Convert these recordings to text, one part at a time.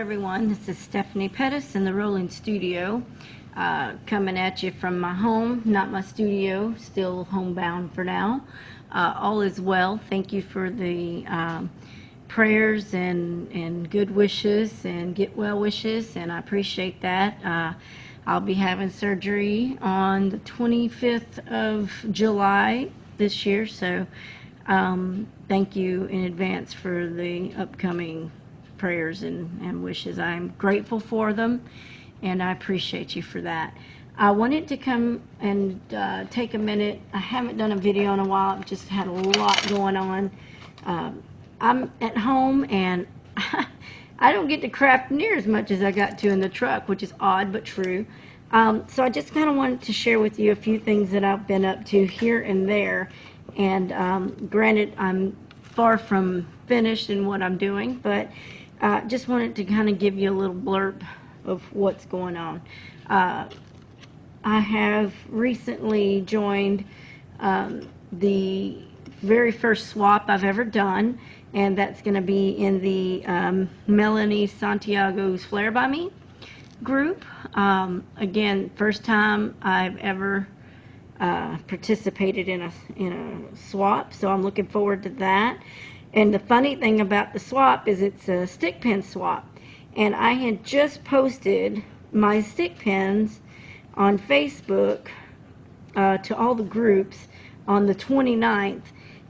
everyone. This is Stephanie Pettis in the Rolling Studio, coming at you from my home, not my studio, still homebound for now. All is well. Thank you for the prayers and good wishes and get well wishes, and I appreciate that. I'll be having surgery on the 25th of July this year, so thank you in advance for the upcoming prayers and wishes. I'm grateful for them, and I appreciate you for that. I wanted to come and take a minute. I haven't done a video in a while. I've just had a lot going on. I'm at home, and I don't get to craft near as much as I got to in the truck, which is odd but true. So I just kind of wanted to share with you a few things that I've been up to here and there. And granted, I'm far from finished in what I'm doing, but just wanted to kind of give you a little blurb of what's going on. I have recently joined the very first swap I've ever done, and that's going to be in the Melanie Santiago's Flair by Me group. Again, first time I've ever participated in a swap, so I'm looking forward to that. And the funny thing about the swap is it's a stick pin swap, and I had just posted my stick pins on Facebook to all the groups on the 29th,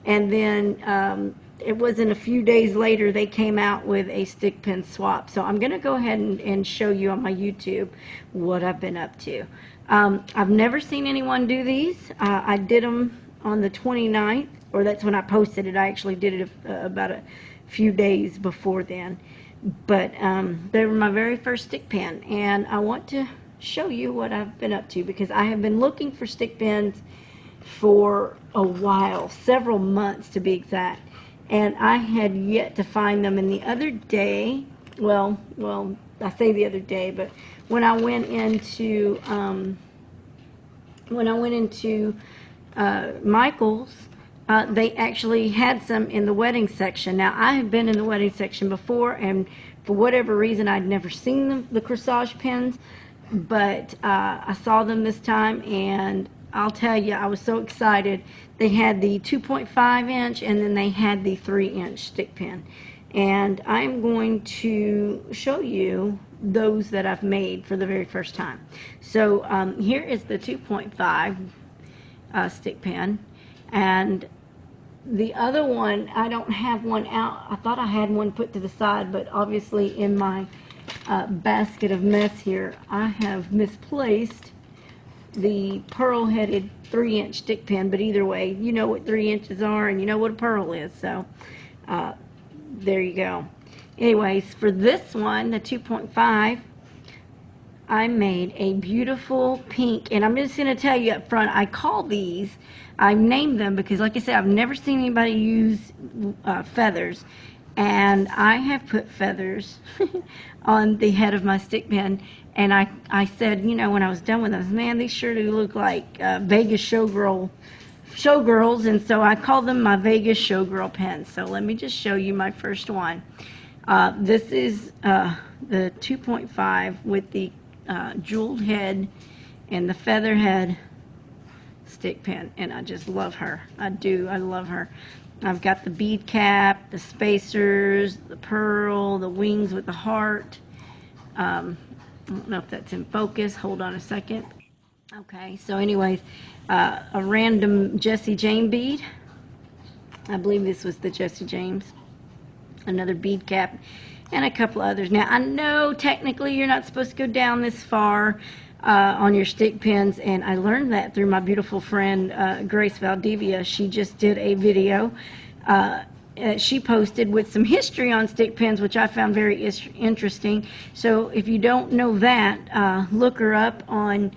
and then it wasn't a few days later they came out with a stick pin swap. So I'm going to go ahead and show you on my YouTube what I've been up to. I've never seen anyone do these. I did them on the 29th, or that's when I posted it. I actually did it about a few days before then. But they were my very first stick pin, and I want to show you what I've been up to, because I have been looking for stick pins for a while, several months to be exact, and I had yet to find them. And the other day, well, I say the other day, but when I went into Michael's, they actually had some in the wedding section. Now, I have been in the wedding section before, and for whatever reason, I'd never seen the corsage pins, but I saw them this time, and I'll tell you, I was so excited. They had the 2.5 inch, and then they had the 3 inch stick pin. And I'm going to show you those that I've made for the very first time. So here is the 2.5 stick pin, and the other one, I don't have one out. I thought I had one put to the side, but obviously in my basket of mess here, I have misplaced the pearl-headed 3 inch stick pin. But either way, you know what 3 inches are, and you know what a pearl is, so there you go. Anyways, for this one, the 2.5, I made a beautiful pink, and I'm just going to tell you up front, I call these, I named them because, like I said, I've never seen anybody use feathers, and I have put feathers on the head of my stick pin. And I said, you know, when I was done with them, man, these sure do look like Vegas showgirls, and so I call them my Vegas showgirl pins. So let me just show you my first one. This is the 2.5 with the jeweled head and the feather head stick pin, and I just love her. I do. I love her. I've got the bead cap, the spacers, the pearl, the wings with the heart. I don't know if that's in focus. Hold on a second. Okay, so anyways, a random Jessie James bead. I believe this was the Jessie James. Another bead cap, and a couple others. Now, I know technically you're not supposed to go down this far on your stick pins, and I learned that through my beautiful friend Grace Valdivia. She just did a video she posted with some history on stick pins, which I found very interesting. So if you don't know that, look her up on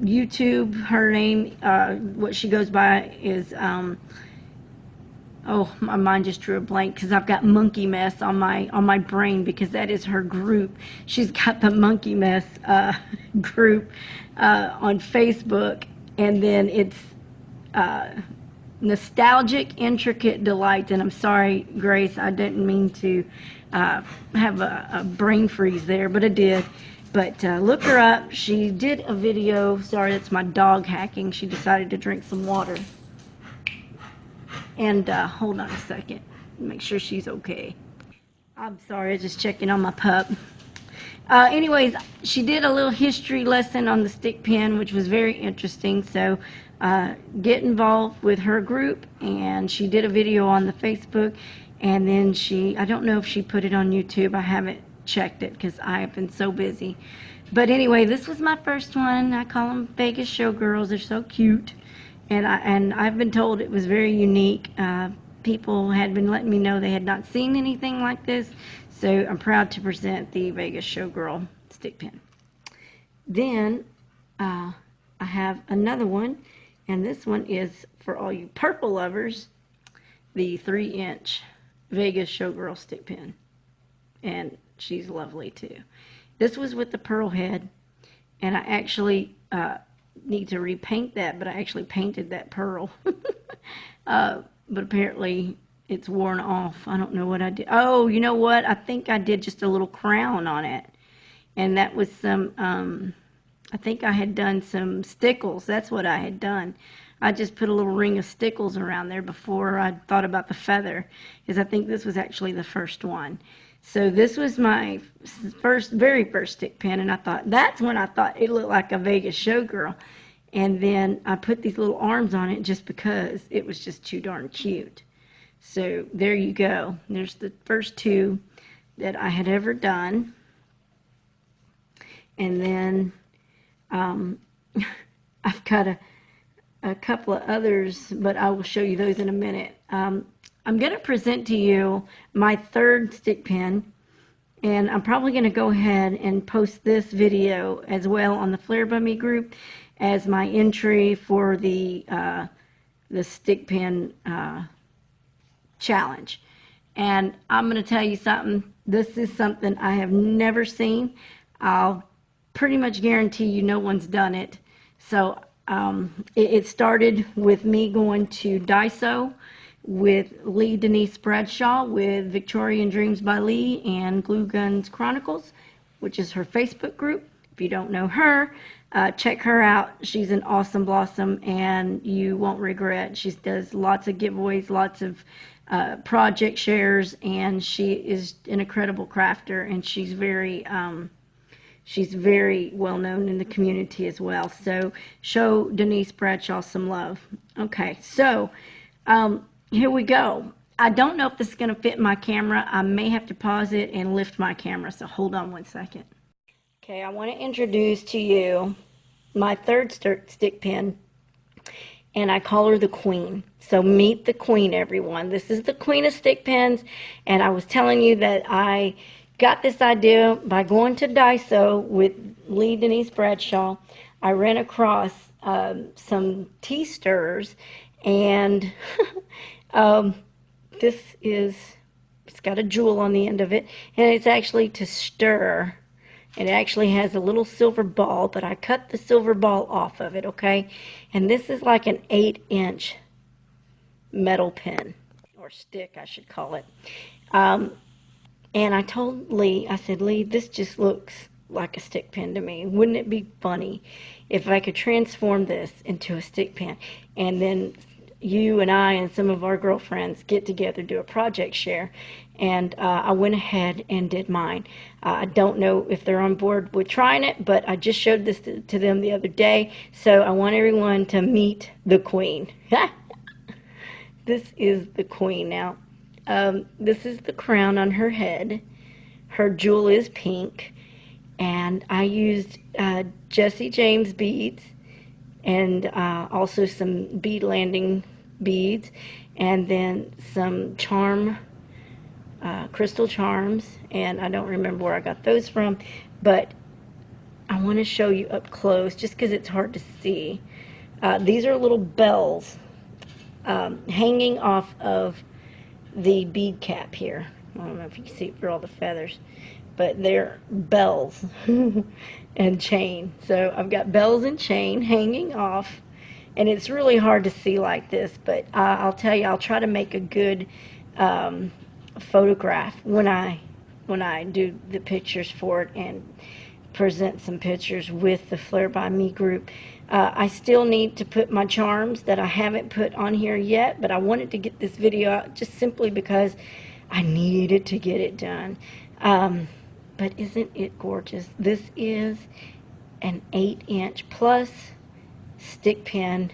YouTube. Her name, what she goes by is, oh, my mind just drew a blank because I've got Monkey Mess on my brain, because that is her group. She's got the Monkey Mess group on Facebook, and then it's nostalgic, intricate delights. And I'm sorry, Grace, I didn't mean to have a brain freeze there, but I did. But look her up. She did a video. Sorry, that's my dog hacking. She decided to drink some water. And hold on a second. Make sure she's okay. I'm sorry, just checking on my pup. Anyways, she did a little history lesson on the stick pin, which was very interesting. So get involved with her group. And she did a video on the Facebook. And then I don't know if she put it on YouTube. I haven't checked it because I have been so busy. But anyway, this was my first one. I call them Vegas Showgirls. They're so cute. And I've been told it was very unique. People had been letting me know they had not seen anything like this. So I'm proud to present the Vegas Showgirl stick pin. Then I have another one. And this one is for all you purple lovers. The 3-inch Vegas Showgirl stick pin. And she's lovely too. This was with the pearl head. And I actually need to repaint that, but I actually painted that pearl. But apparently it's worn off. I don't know what I did. Oh, you know what? I think I did just a little crown on it. And that was some, I think I had done some stickles. That's what I had done. I just put a little ring of stickles around there before I thought about the feather, because I think this was actually the first one. So this was my very first stick pin, and I thought, that's when I thought it looked like a Vegas Showgirl. And then I put these little arms on it just because it was just too darn cute. So there you go. There's the first two that I had ever done. And then I've got a couple of others, but I will show you those in a minute. I'm going to present to you my third stick pin. And I'm probably going to go ahead and post this video as well on the Flair Bummy group as my entry for the stick pin challenge. And I'm going to tell you something. This is something I have never seen. I'll pretty much guarantee you no one's done it. So it started with me going to Daiso with Lee Denise Bradshaw with Victorian Dreams by Lee and Glue Guns Chronicles, which is her Facebook group. If you don't know her, check her out. She's an awesome blossom, and you won't regret. She does lots of giveaways, lots of project shares, and she is an incredible crafter, and she's very well known in the community as well. So show Denise Bradshaw some love. Okay, so here we go. I don't know if this is going to fit my camera. I may have to pause it and lift my camera, so hold on one second. Okay, I want to introduce to you my third stick pin, and I call her the Queen. So meet the Queen, everyone. This is the Queen of stick pins, and I was telling you that I got this idea by going to Daiso with Lee Denise Bradshaw. I ran across some tea stirrers, and it's got a jewel on the end of it, and it's actually to stir. It actually has a little silver ball, but I cut the silver ball off of it, okay? And this is like an 8-inch metal pin, or stick, I should call it. And I told Lee, I said, Lee, this just looks like a stick pin to me. Wouldn't it be funny if I could transform this into a stick pin? And then you and I and some of our girlfriends get together, do a project share. And I went ahead and did mine. I don't know if they're on board with trying it, but I just showed this to them the other day. So I want everyone to meet the Queen. This is the Queen now. This is the crown on her head. Her jewel is pink. And I used Jesse James beads and also some bead landing beads, and then some crystal charms, and I don't remember where I got those from, but I want to show you up close just because it's hard to see. These are little bells hanging off of the bead cap here. I don't know if you can see it for all the feathers, but they're bells and chain. So I've got bells and chain hanging off, And it's really hard to see like this, but I'll tell you, I'll try to make a good photograph when I do the pictures for it and present some pictures with the Flair by Me group. I still need to put my charms that I haven't put on here yet, but I wanted to get this video out just simply because I needed to get it done. But isn't it gorgeous? This is an 8-inch plus stick pin,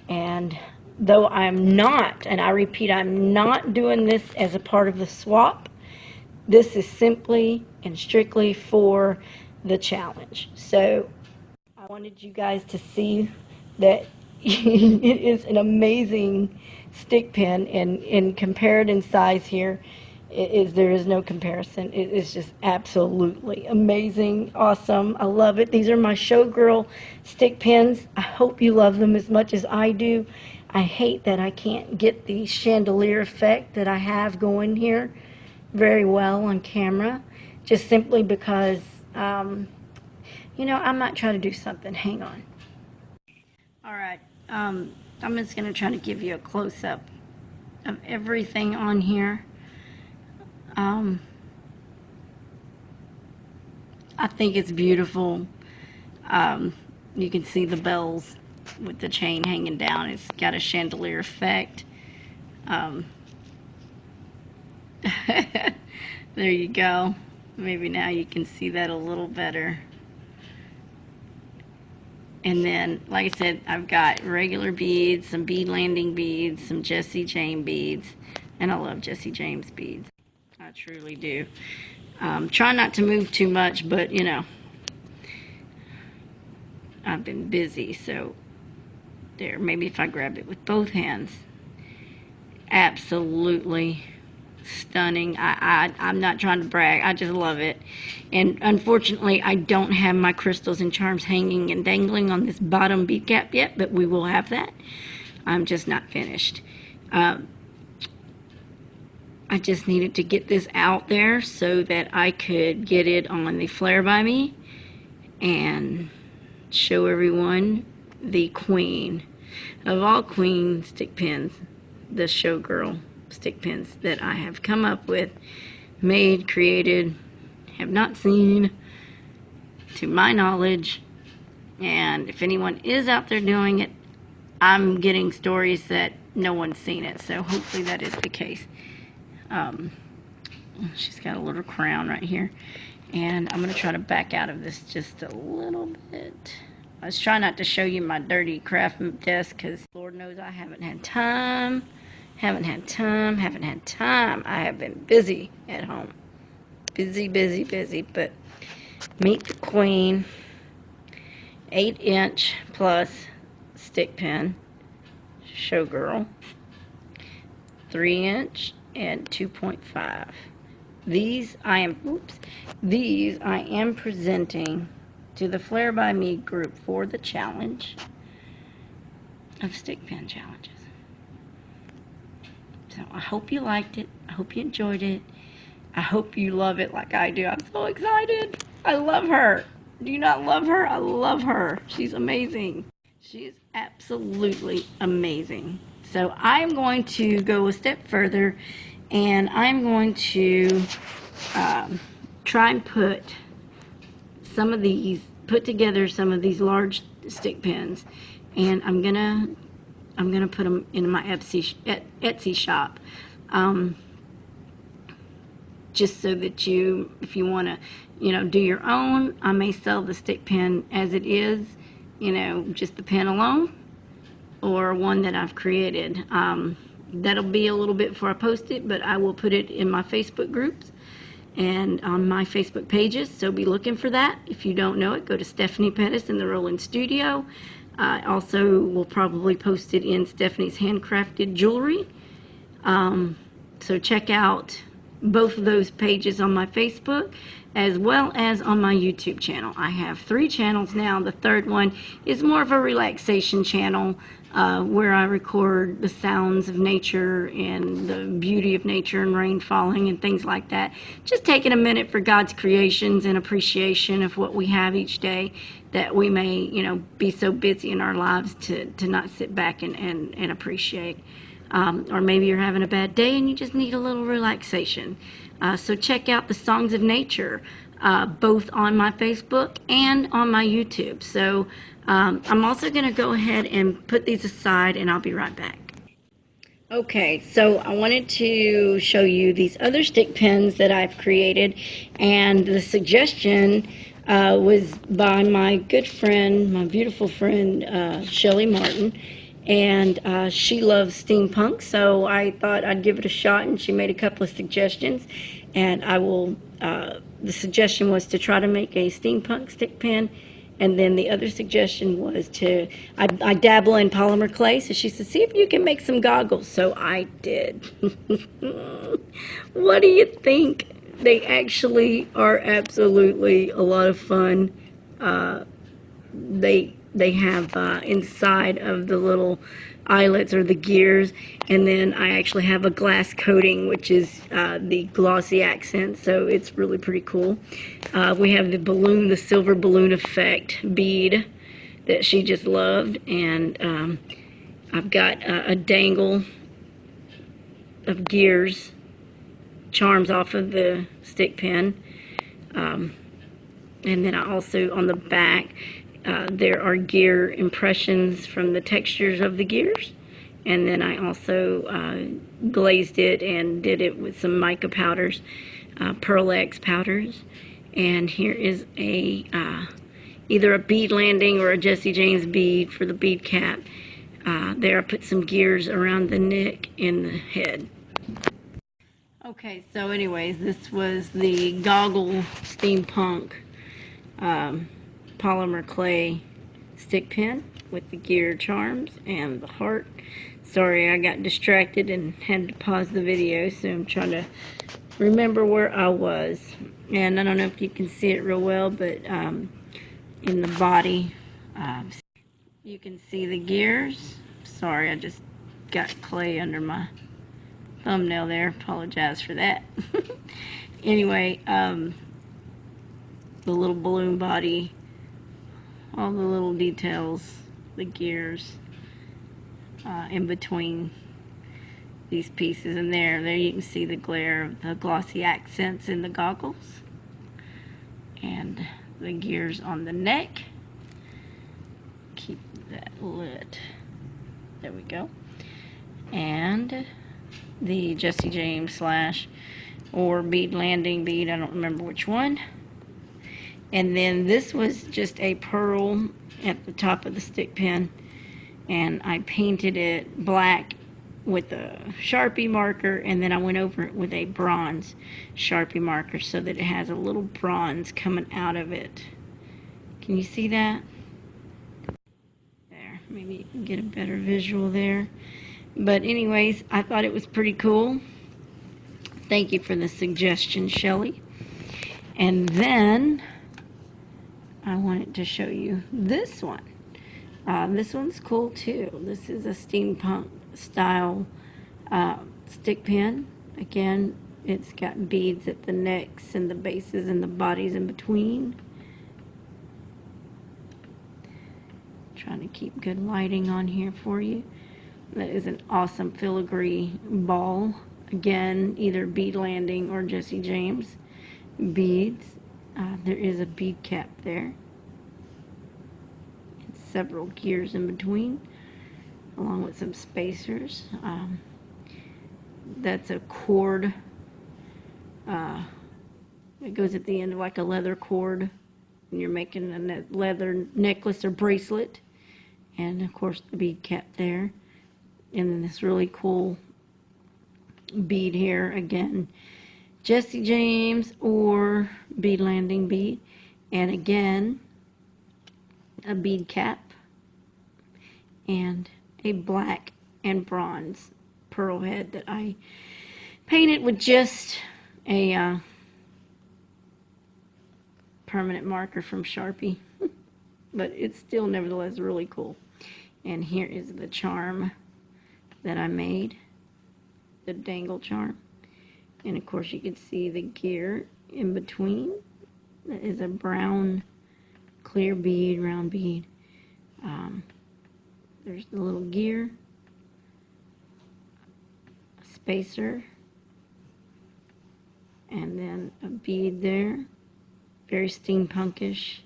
and though I'm not, and I repeat, I'm not doing this as a part of the swap, this is simply and strictly for the challenge. So I wanted you guys to see that it is an amazing stick pin, and compared in size here, there is no comparison. It is just absolutely amazing, awesome. I love it. These are my Showgirl stick pins. I hope you love them as much as I do. I hate that I can't get the chandelier effect that I have going here very well on camera, just simply because, you know, I might try to do something. Hang on. All right, I'm just going to try to give you a close-up of everything on here. I think it's beautiful. You can see the bells with the chain hanging down. It's got a chandelier effect. There you go. Maybe now you can see that a little better. And then, like I said, I've got regular beads, some bead landing beads, some Jesse James beads, and I love Jesse James beads. I truly do. Try not to move too much, but you know, I've been busy, so there. Maybe if I grab it with both hands. Absolutely stunning. I'm not trying to brag. I just love it. And unfortunately, I don't have my crystals and charms hanging and dangling on this bottom bead cap yet, but we will have that. I'm just not finished. I just needed to get this out there so that I could get it on the Flair by Me and show everyone the queen of all queen stick pins, the Showgirl stick pins that I have come up with, made, created, have not seen, to my knowledge. And if anyone is out there doing it, I'm getting stories that no one's seen it, so hopefully that is the case. She's got a little crown right here, and I'm going to try to back out of this just a little bit. I was trying not to show you my dirty craft desk because Lord knows I haven't had time. I have been busy at home. Busy, but meet the queen. 8-inch plus stick pin, Showgirl. 3-inch and 2.5. These I am presenting to the Flair by Me group for the challenge of stick pin challenges. So I hope you liked it. I hope you enjoyed it. I hope you love it like I do. I'm so excited. I love her. Do you not love her? I love her. She's amazing. She is absolutely amazing. So I'm going to go a step further, and I'm going to try and put together some of these large stick pins, and I'm gonna put them in my Etsy shop, just so that if you want to, do your own. I may sell the stick pin as it is, just the pin alone, or one that I've created. That'll be a little bit before I post it, but I will put it in my Facebook groups and on my Facebook pages, so be looking for that. If you don't know it, go to Stephanie Pettis in the Rolling Studio. I also will probably post it in Stephanie's Handcrafted Jewelry. So check out both of those pages on my Facebook as well as on my YouTube channel. I have 3 channels now. The third one is more of a relaxation channel. where I record the sounds of nature and the beauty of nature and rain falling and things like that. Just taking a minute for God's creations and appreciation of what we have each day, that we may, be so busy in our lives to not sit back and appreciate. Or maybe you're having a bad day and you just need a little relaxation. So check out the Songs of Nature, both on my Facebook and on my YouTube. So I'm also going to go ahead and put these aside, and I'll be right back. Okay, so I wanted to show you these other stick pins that I've created, and the suggestion was by my good friend, my beautiful friend, Shelly Martin, and she loves steampunk, so I thought I'd give it a shot, and she made a couple of suggestions, and I will, the suggestion was to try to make a steampunk stick pin. And then the other suggestion was I dabble in polymer clay, so she said, see if you can make some goggles. So I did. What do you think? They actually are absolutely a lot of fun. They have inside of the little eyelets or the gears, and then I actually have a glass coating, which is the glossy accent, so it's really pretty cool. We have the balloon, the silver balloon effect bead that she just loved, and I've got a dangle of gears charms off of the stick pin, and then I also, on the back, there are gear impressions from the textures of the gears. And then I also glazed it and did it with some mica powders, Pearl X powders. And here is either a bead landing or a Jesse James bead for the bead cap. There I put some gears around the neck and the head. Okay, so anyways, this was the goggle steampunk polymer clay stick pin with the gear charms and the heart. Sorry, I got distracted and had to pause the video, so I'm trying to remember where I was. And I don't know if you can see it real well, but in the body, you can see the gears. Sorry, I just got clay under my thumbnail there. Apologize for that. Anyway, the little balloon body, all the little details, the gears in between these pieces, and there you can see the glare of the glossy accents in the goggles, and the gears on the neck. Keep that lit. There we go. And the Jesse James slash or bead landing bead, I don't remember which one. And then this was just a pearl at the top of the stick pin, and I painted it black with a Sharpie marker, and then I went over it with a bronze Sharpie marker so that it has a little bronze coming out of it. Can you see that? There, maybe you can get a better visual there. But anyways, I thought it was pretty cool. Thank you for the suggestion, Shelly. And then I wanted to show you this one. This one's cool too. This is a steampunk style stick pin. Again, it's got beads at the necks and the bases and the bodies in between. Trying to keep good lighting on here for you. That is an awesome filigree ball. Again, either bead landing or Jesse James beads. There is a bead cap there. And several gears in between, along with some spacers. That's a cord. It goes at the end of like a leather cord, and you're making a leather necklace or bracelet. And of course the bead cap there. And then this really cool bead here, again, Jesse James or bead landing bead, and again a bead cap and a black and bronze pearl head that I painted with just a permanent marker from Sharpie. But it's still nevertheless really cool. And here is the charm that I made, the dangle charm. And of course you can see the gear in between. That is a brown clear bead, round bead. There's the little gear, a spacer, and then a bead there, very steampunkish,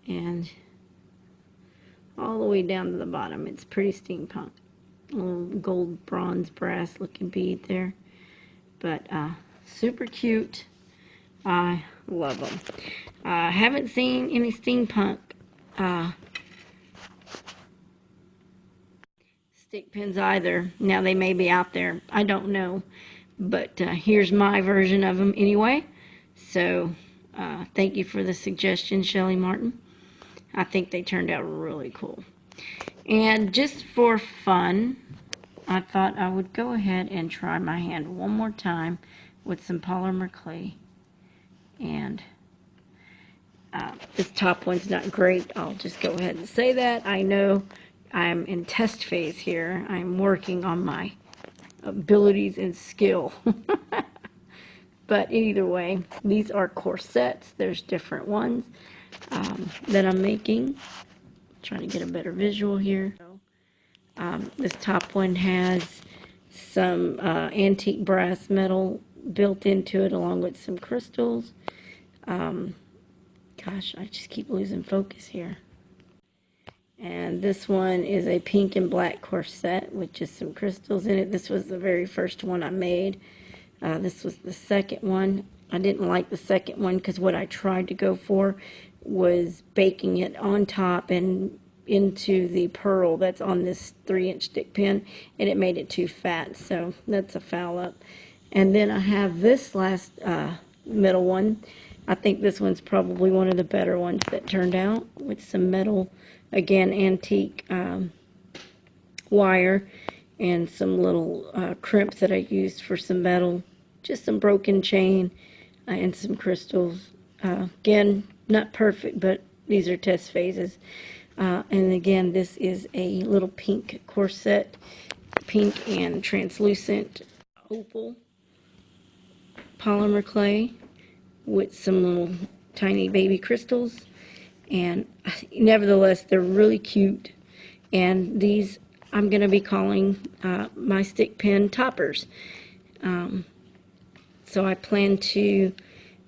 and all the way down to the bottom it's pretty steampunk. A little gold, bronze, brass looking bead there, but super cute. I love them. I haven't seen any steampunk stick pins either. Now they may be out there, I don't know, but here's my version of them anyway. So thank you for the suggestion, Shelly Martin. I think they turned out really cool. And just for fun, I thought I would go ahead and try my hand one more time with some polymer clay. And this top one's not great. I'll just go ahead and say that. I know I'm in test phase here. I'm working on my abilities and skill. But either way, these are corsets. There's different ones that I'm making. Trying to get a better visual here. This top one has some antique brass metal built into it along with some crystals. Gosh, I just keep losing focus here. And this one is a pink and black corset with just some crystals in it. This was the very first one I made. This was the second one. I didn't like the second one because what I tried to go for was baking it on top and into the pearl that's on this 3-inch stick pin, and it made it too fat, so that's a foul up. And then I have this last middle one. I think this one's probably one of the better ones that turned out, with some metal, again, antique wire and some little crimps that I used for some metal, just some broken chain and some crystals. Again, not perfect, but these are test phases. And again, this is a little pink corset, pink and translucent opal polymer clay with some little tiny baby crystals. And nevertheless, they're really cute. And these I'm going to be calling my stick pin toppers. So I plan to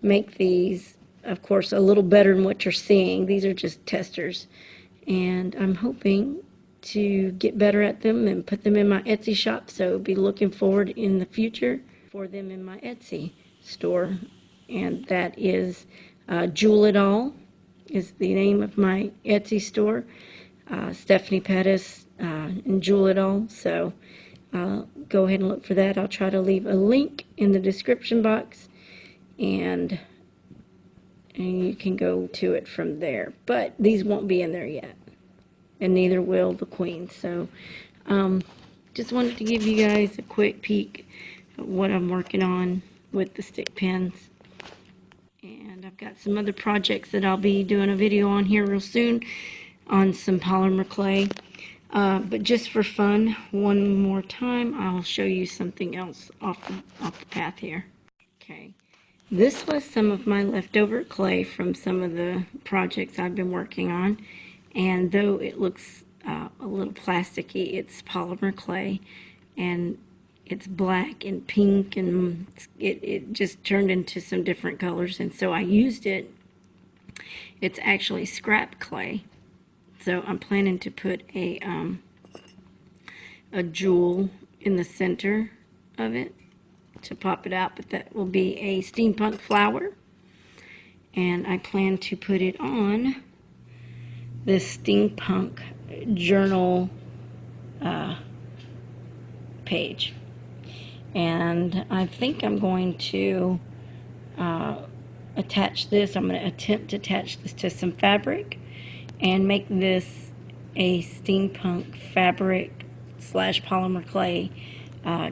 make these, of course, a little better than what you're seeing. These are just testers. And I'm hoping to get better at them and put them in my Etsy shop. So be looking forward in the future for them in my Etsy store. And that is Jewel It All is the name of my Etsy store. Stephanie Pettis and Jewel It All. So go ahead and look for that. I'll try to leave a link in the description box, and you can go to it from there. But these won't be in there yet, and neither will the queen. So just wanted to give you guys a quick peek at what I'm working on with the stick pins. And I've got some other projects that I'll be doing a video on here real soon on some polymer clay. But just for fun, one more time, I'll show you something else off the path here. Okay, this was some of my leftover clay from some of the projects I've been working on. And though it looks a little plasticky, it's polymer clay, and it's black and pink, and it just turned into some different colors, and so I used it. It's actually scrap clay, so I'm planning to put a jewel in the center of it to pop it out, but that will be a steampunk flower, and I plan to put it on this steampunk journal page. And I think I'm going to attach this. I'm going to attempt to attach this to some fabric and make this a steampunk fabric / polymer clay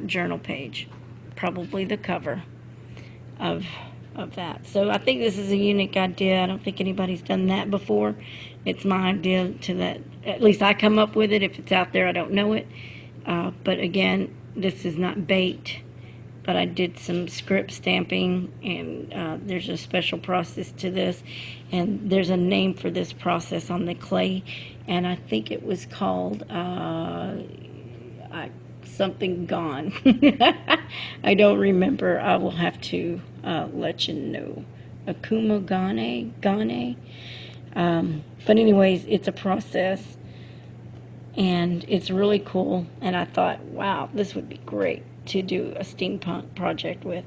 journal page. Probably the cover of of that. So I think this is a unique idea. I don't think anybody's done that before. It's my idea to that, at least I come up with it. If it's out there, I don't know it. But again, this is not bait, but I did some script stamping, and there's a special process to this, and there's a name for this process on the clay, and I think it was called something gone. I don't remember. I will have to let you know. Akuma Gane. But anyways, it's a process, and it's really cool, and I thought, wow, this would be great to do a steampunk project with.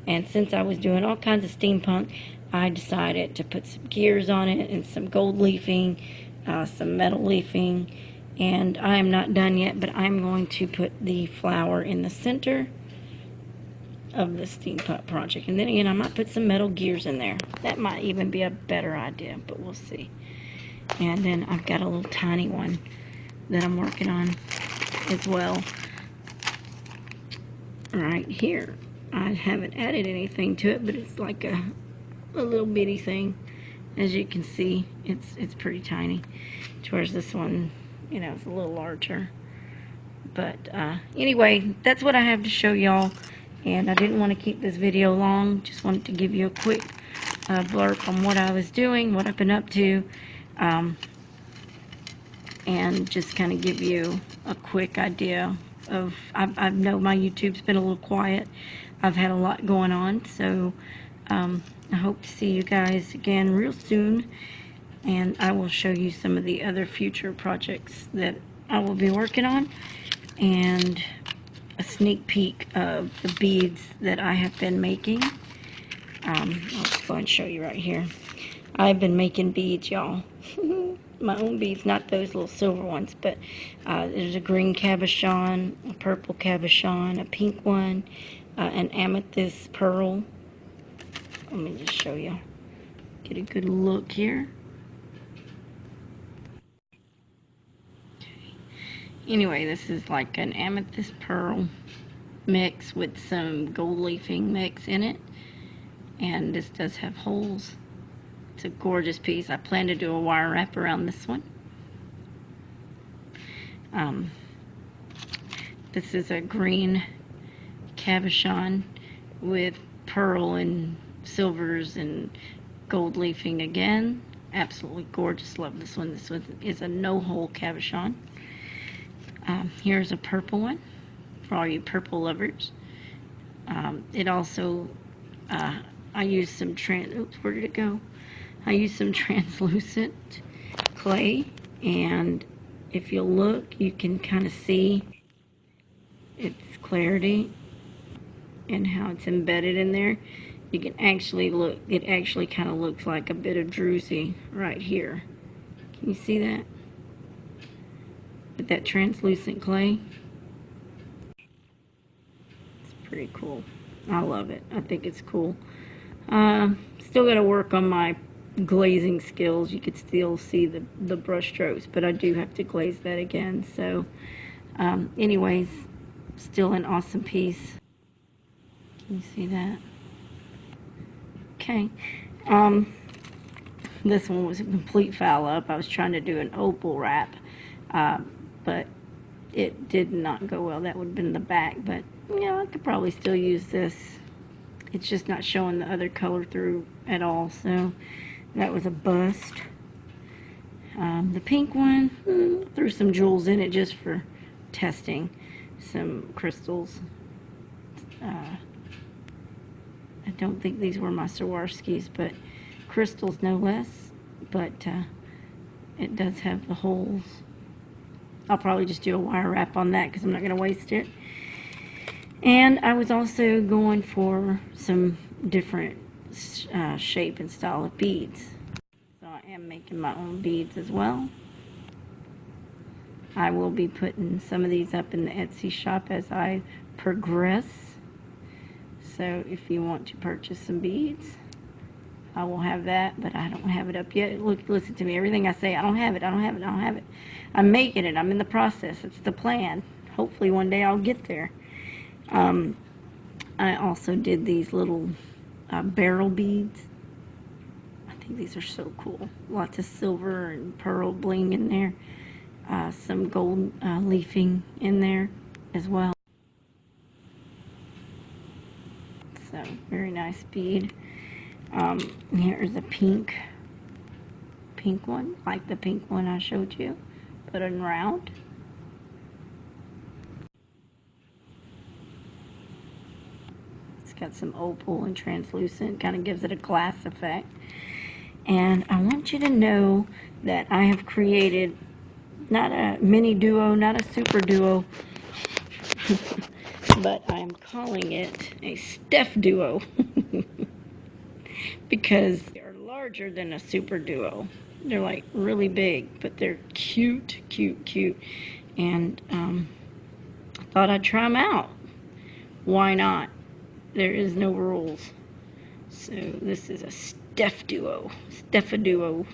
And since I was doing all kinds of steampunk, I decided to put some gears on it and some gold leafing, some metal leafing, and I am not done yet, but I'm going to put the flower in the center of the steampunk project. And then again, I might put some metal gears in there. That might even be a better idea, but we'll see. And then I've got a little tiny one that I'm working on as well right here. I haven't added anything to it, but it's like a little bitty thing. As you can see, it's pretty tiny. Whereas this one, you know, it's a little larger. But anyway, that's what I have to show y'all. And I didn't want to keep this video long. Just wanted to give you a quick blurb on what I was doing, what I've been up to. And just kind of give you a quick idea of, I know my YouTube's been a little quiet. I've had a lot going on, so I hope to see you guys again real soon, and I will show you some of the other future projects that I will be working on, and a sneak peek of the beads that I have been making. I'll just go and show you right here. I've been making beads, y'all. My own beads, not those little silver ones, but there's a green cabochon, a purple cabochon, a pink one, an amethyst pearl. Let me just show you. Get a good look here. Okay. Anyway, this is like an amethyst pearl mix with some gold leafing mix in it, and this does have holes. It's a gorgeous piece. I plan to do a wire wrap around this one. This is a green cabochon with pearl and silvers and gold leafing again. Absolutely gorgeous. Love this one. This one is a no-hole cabochon. Here's a purple one for all you purple lovers. It also, I used some oops, where did it go? I used some translucent clay, and if you look, you can kind of see its clarity and how it's embedded in there. You can actually look, it actually kind of looks like a bit of druzy right here. Can you see that? With that translucent clay. It's pretty cool. I love it. I think it's cool. Still got to work on my glazing skills. You could still see the brush strokes, but I do have to glaze that again. So anyways, still an awesome piece. Can you see that? Okay. This one was a complete foul up. I was trying to do an opal wrap, but it did not go well. That would have been the back, but yeah, I could probably still use this. It's just not showing the other color through at all, so that was a bust. The pink one, threw some jewels in it just for testing, some crystals. I don't think these were my Swarovskis, but crystals no less. But it does have the holes. I'll probably just do a wire wrap on that because I'm not going to waste it. And I was also going for some different shape and style of beads. So I am making my own beads as well. I will be putting some of these up in the Etsy shop as I progress. So if you want to purchase some beads, I will have that, but I don't have it up yet. Look, listen to me. Everything I say, I don't have it, I don't have it, I don't have it. I'm making it. I'm in the process. It's the plan. Hopefully one day I'll get there. I also did these little barrel beads. I think these are so cool. Lots of silver and pearl bling in there. Some gold leafing in there as well. So, very nice bead. Here's a pink one, like the pink one I showed you, but in round. It's got some opal and translucent, kind of gives it a glass effect. And I want you to know that I have created not a mini duo, not a super duo, but I'm calling it a Steph duo because they're larger than a super duo. They're like really big, but they're cute, cute, cute. And I thought I'd try them out. Why not? There is no rules. So this is a Steph duo, Stepha duo,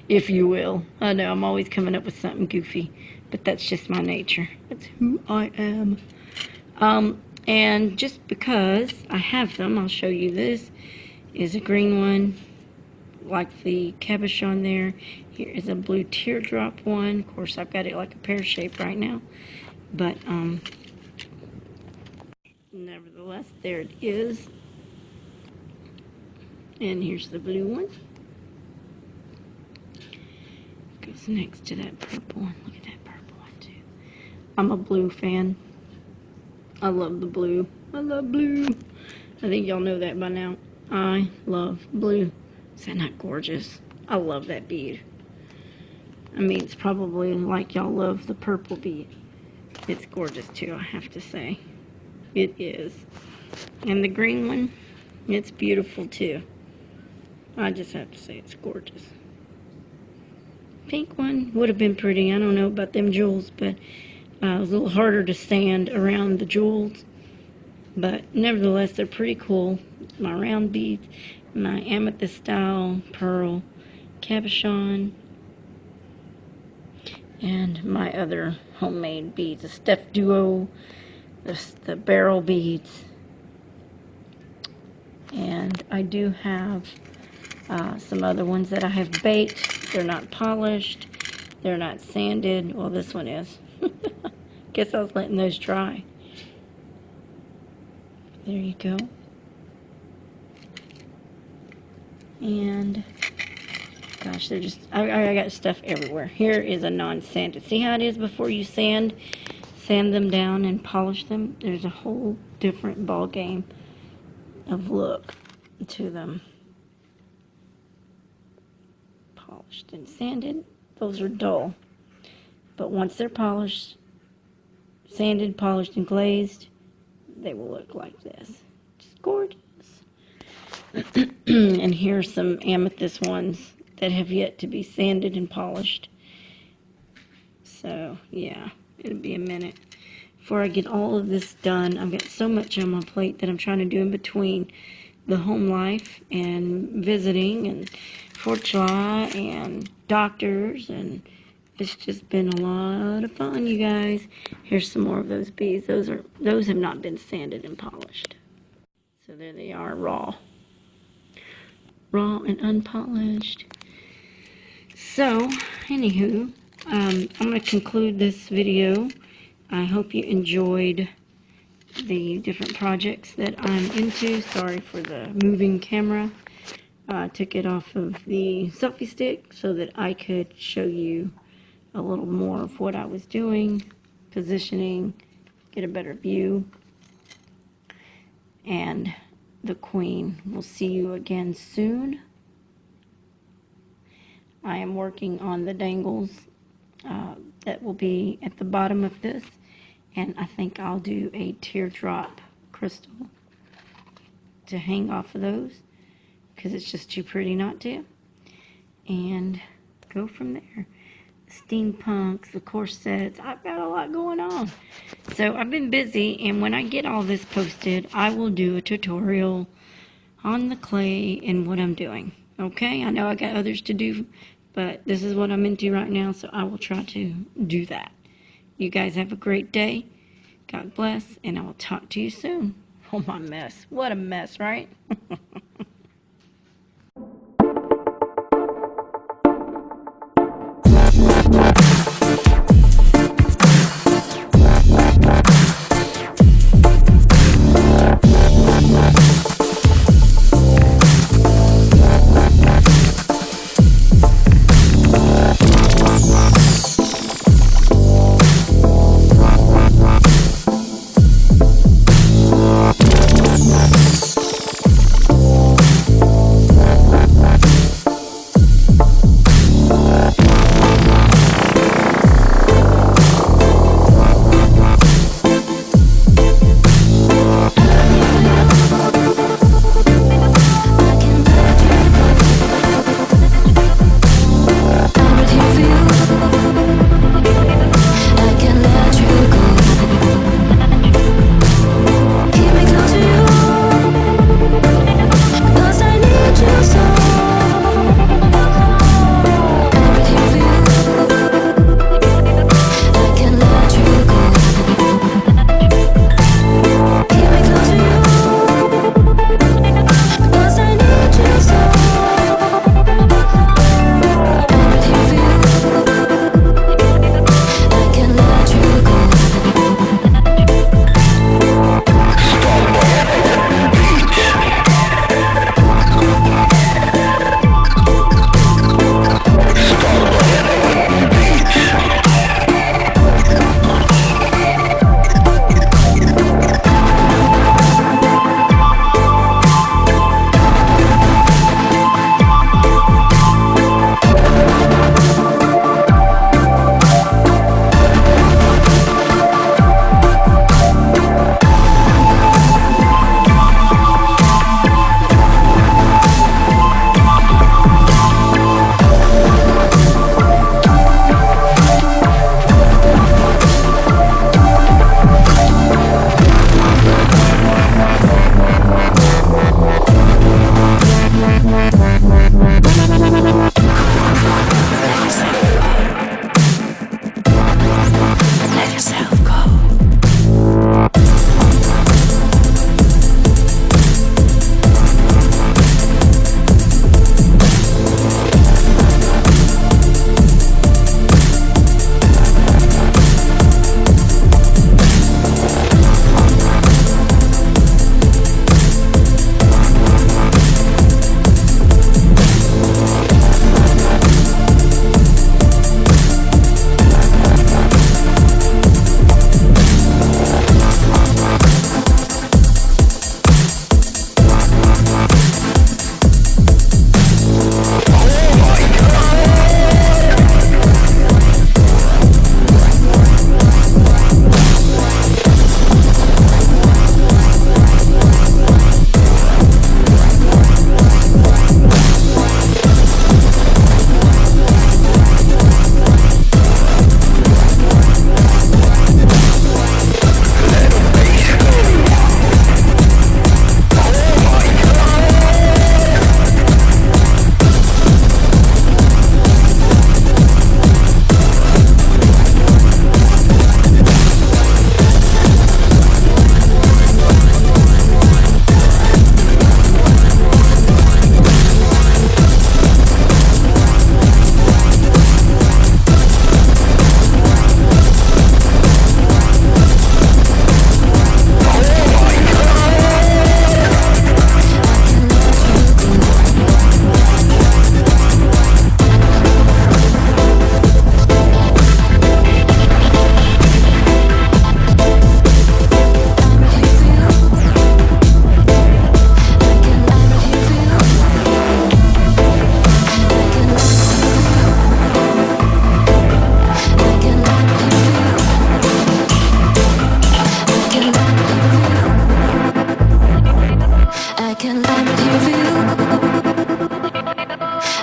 if you will. I know I'm always coming up with something goofy, but that's just my nature. That's who I am. And just because I have them, I'll show you. This is a green one, like the cabochon there. Here is a blue teardrop one. Of course, I've got it like a pear shape right now, but nevertheless, there it is. And here's the blue one. Goes next to that purple one. Look at that purple one too. I'm a blue fan. I love the blue. I love blue. I think y'all know that by now. I love blue. Is that not gorgeous? I love that bead. I mean, it's probably like y'all love the purple bead. It's gorgeous too, I have to say. It is. And the green one, it's beautiful too. I just have to say it's gorgeous. Pink one would have been pretty. I don't know about them jewels, but it was a little harder to sand around the jewels. But nevertheless, they're pretty cool. My round beads, my amethyst style pearl cabochon, and my other homemade beads, the Steph duo, the barrel beads. And I do have some other ones that I have baked. They're not polished. They're not sanded. Well, this one is. Guess I was letting those dry. There you go. And, gosh, they're just, I got stuff everywhere. Here is a non-sanded. See how it is before you sand them down and polish them? There's a whole different ball game of look to them. Polished and sanded, those are dull. But once they're polished, sanded, polished, and glazed, they will look like this. Just gorgeous. And here's some amethyst ones that have yet to be sanded and polished. So, yeah, it'll be a minute before I get all of this done. I've got so much on my plate that I'm trying to do in between the home life and visiting and 4th of July and doctors, and it's just been a lot of fun, you guys. Here's some more of those beads. Those have not been sanded and polished. So there they are, raw and unpolished. So, anywho, I'm going to conclude this video. I hope you enjoyed the different projects that I'm into. Sorry for the moving camera. I took it off of the selfie stick so that I could show you a little more of what I was doing, positioning, get a better view. And the queen. We'll see you again soon. I am working on the dangles that will be at the bottom of this, and I think I'll do a teardrop crystal to hang off of those because it's just too pretty not to, and go from there. Steampunks, the corsets, I've got a lot going on. So I've been busy, and when I get all this posted, I will do a tutorial on the clay and what I'm doing. Okay, I know I got others to do, but this is what I'm into right now, so I will try to do that. You guys have a great day. God bless, and I will talk to you soon. Oh, my mess. What a mess, right?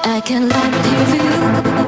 I can lie with you.